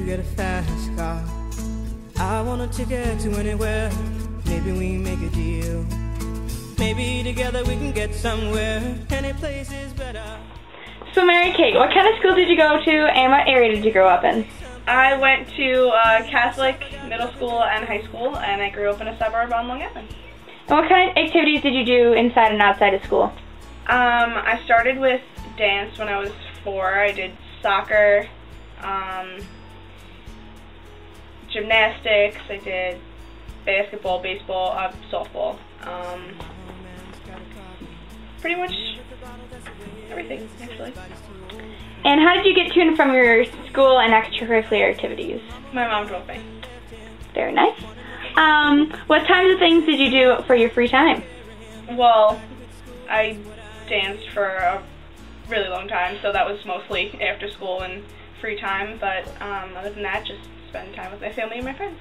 You get a fast car, I want a ticket to anywhere. Maybe we make a deal. Maybe together we can get somewhere. Any place is better. So Mary Kate, what kind of school did you go to and what area did you grow up in? I went to Catholic middle school and high school, and I grew up in a suburb on Long Island. And what kind of activities did you do inside and outside of school? I started with dance when I was 4. I did soccer, gymnastics, I did basketball, baseball, softball, pretty much everything, actually. And how did you get to and from your school and extracurricular activities? My mom drove me. Very nice. What kinds of things did you do for your free time? Well, I danced for a really long time, so that was mostly after school and free time, but other than that, just spend time with my family and my friends.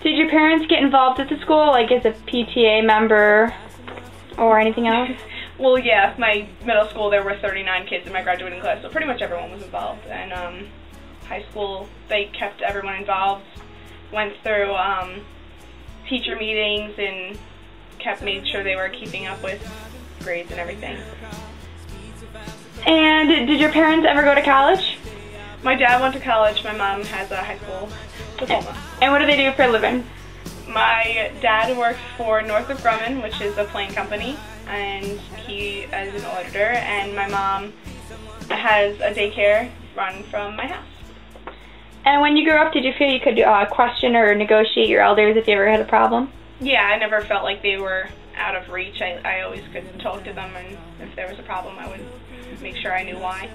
Did your parents get involved at the school, like as a PTA member or anything else? Well, yeah, my middle school, there were 39 kids in my graduating class, so pretty much everyone was involved. And high school, they kept everyone involved, went through teacher meetings and made sure they were keeping up with grades and everything. And did your parents ever go to college? My dad went to college. My mom has a high school diploma. And what do they do for a living? My dad works for Northrop Grumman, which is a plane company, and he is an auditor, and my mom has a daycare run from my house. And when you grew up, did you feel you could question or negotiate your elders if you ever had a problem? Yeah, I never felt like they were out of reach. I always could talk to them, and if there was a problem, I would make sure I knew why.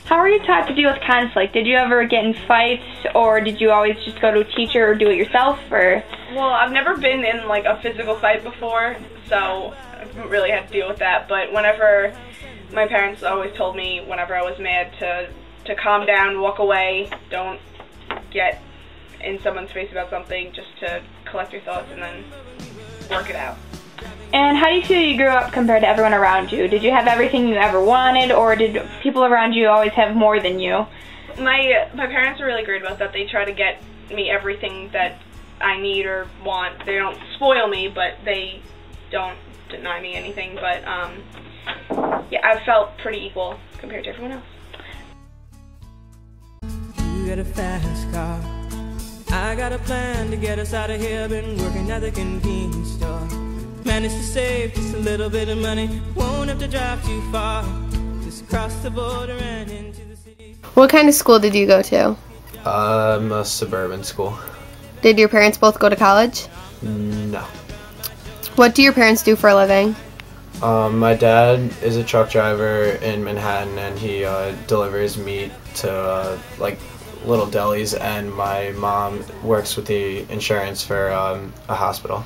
How were you taught to deal with conflict? Did you ever get in fights, or did you always just go to a teacher or do it yourself? Or? Well, I've never been in like a physical fight before, so I haven't really had to deal with that. But whenever my parents always told me whenever I was mad to calm down, walk away, don't get in someone's face about something, just to collect your thoughts and then work it out. And how do you feel you grew up compared to everyone around you? Did you have everything you ever wanted, or did people around you always have more than you? My parents are really great about that. They try to get me everything that I need or want. They don't spoil me, but they don't deny me anything. But yeah, I felt pretty equal compared to everyone else. You get a fast car, I got a plan to get us out of here. Been working at the convenience store, managed to save just a little bit of money. Won't have to drive too far, just cross the border and into the city. What kind of school did you go to? A suburban school. Did your parents both go to college? No. What do your parents do for a living? My dad is a truck driver in Manhattan, and he delivers meat to like little delis, and my mom works with the insurance for a hospital.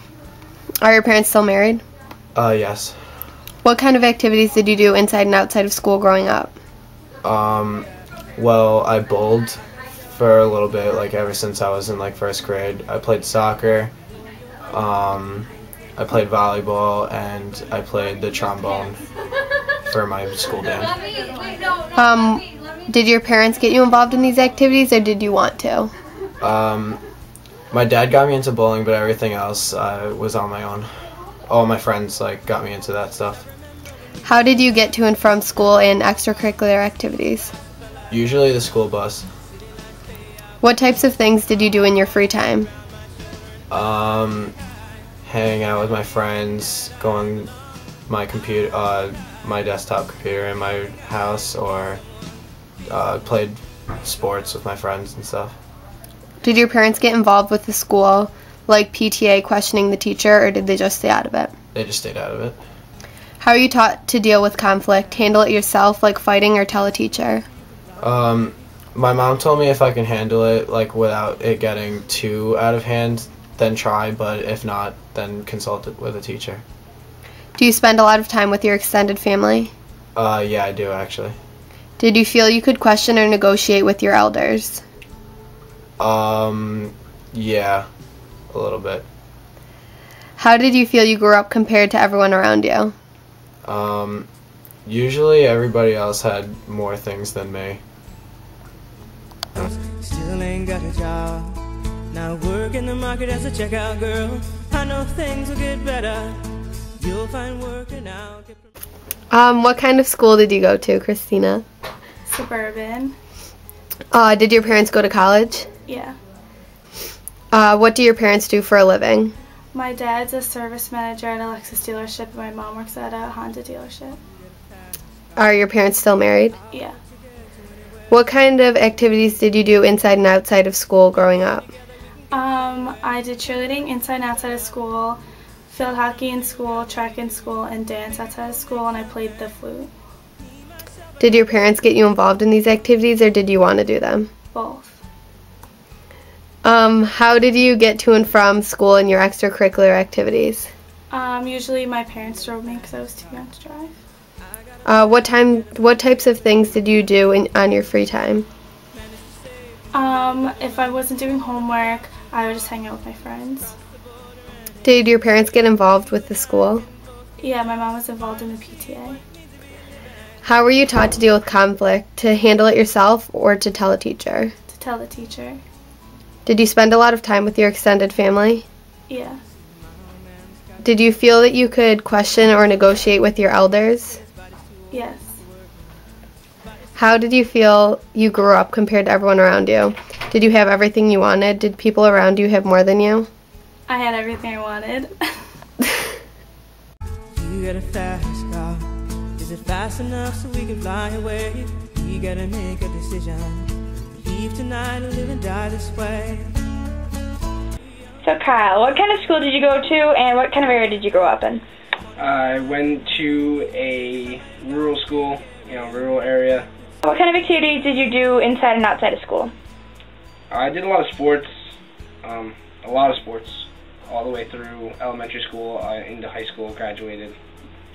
Are your parents still married? Yes. What kind of activities did you do inside and outside of school growing up? Well, I bowled for a little bit, like ever since I was in like first grade. I played soccer, I played volleyball, and I played the trombone for my school band. Did your parents get you involved in these activities, or did you want to? My dad got me into bowling, but everything else was on my own. All my friends like got me into that stuff. How did you get to and from school and extracurricular activities? Usually the school bus. What types of things did you do in your free time? Hanging out with my friends, going my computer, my desktop computer in my house, or played sports with my friends and stuff. Did your parents get involved with the school, like PTA questioning the teacher, or did they just stay out of it? They just stayed out of it. How are you taught to deal with conflict? Handle it yourself, like fighting, or tell a teacher? My mom told me if I can handle it, like without it getting too out of hand, then try, but if not, then consult it with a teacher. Do you spend a lot of time with your extended family? Yeah, I do actually. Did you feel you could question or negotiate with your elders? Yeah, a little bit. How did you feel you grew up compared to everyone around you? Usually everybody else had more things than me. Still ain't got a job. Now work in the market as a checkout girl. I know things will get better. You'll find work and I'll get... What kind of school did you go to, Christina? Suburban. Did your parents go to college? Yeah. What do your parents do for a living? My dad's a service manager at a Lexus dealership, and my mom works at a Honda dealership. Are your parents still married? Yeah. What kind of activities did you do inside and outside of school growing up? I did cheerleading inside and outside of school, field hockey in school, track in school, and dance outside of school, and I played the flute. Did your parents get you involved in these activities, or did you want to do them? Both. How did you get to and from school and your extracurricular activities? Usually my parents drove me because I was too young to drive. What types of things did you do on your free time? If I wasn't doing homework, I would just hang out with my friends. Did your parents get involved with the school? Yeah, my mom was involved in the PTA. How were you taught to deal with conflict? To handle it yourself or to tell a teacher? To tell the teacher. Did you spend a lot of time with your extended family? Yeah. Did you feel that you could question or negotiate with your elders? Yes. How did you feel you grew up compared to everyone around you? Did you have everything you wanted? Did people around you have more than you? I had everything I wanted. You got a fast car. Is it fast enough so we can fly away? We gotta make a decision. Leave tonight or live and die this way. So Kyle, what kind of school did you go to, and what kind of area did you grow up in? I went to a rural school, rural area. What kind of activities did you do inside and outside of school? I did a lot of sports, all the way through elementary school into high school, graduated,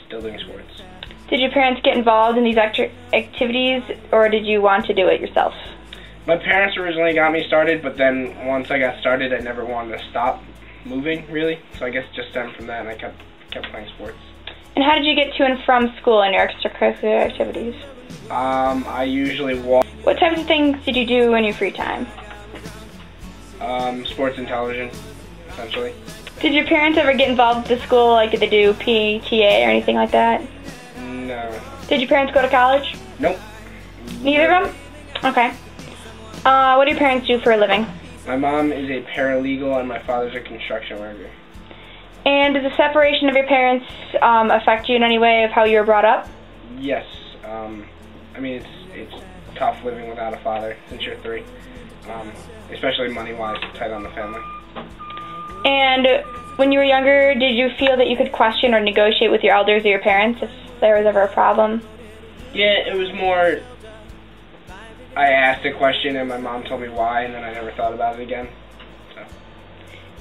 still doing sports. Did your parents get involved in these activities, or did you want to do it yourself? My parents originally got me started, but then once I got started, I never wanted to stop moving, really. So I guess it just stemmed from that, and I kept playing sports. And how did you get to and from school and your extracurricular activities? I usually walk. What types of things did you do in your free time? Sports and television, essentially. Did your parents ever get involved with the school, like did they do PTA or anything like that? No. Did your parents go to college? Nope. Neither of them? Okay. What do your parents do for a living? My mom is a paralegal and my father's a construction worker. And did the separation of your parents affect you in any way of how you were brought up? Yes. It's tough living without a father since you're 3. Especially money-wise, tight on the family. And when you were younger, did you feel that you could question or negotiate with your elders or your parents if there was ever a problem? Yeah, it was more, I asked a question and my mom told me why, and then I never thought about it again. So.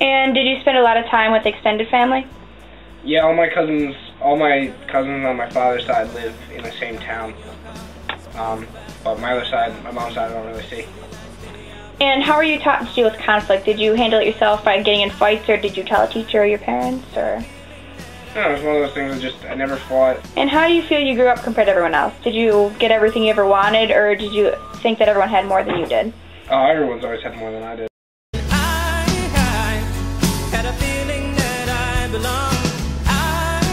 And did you spend a lot of time with extended family? Yeah, all my cousins on my father's side live in the same town. But my other side, my mom's side, I don't really see. And how were you taught to deal with conflict? Did you handle it yourself by getting in fights, or did you tell a teacher or your parents, or? No, it was one of those things I never fought. And how do you feel you grew up compared to everyone else? Did you get everything you ever wanted, or did you think that everyone had more than you did? Oh, everyone's always had more than I did. I had a feeling that I belonged. I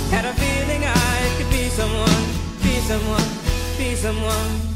had a feeling I could be someone, be someone, be someone.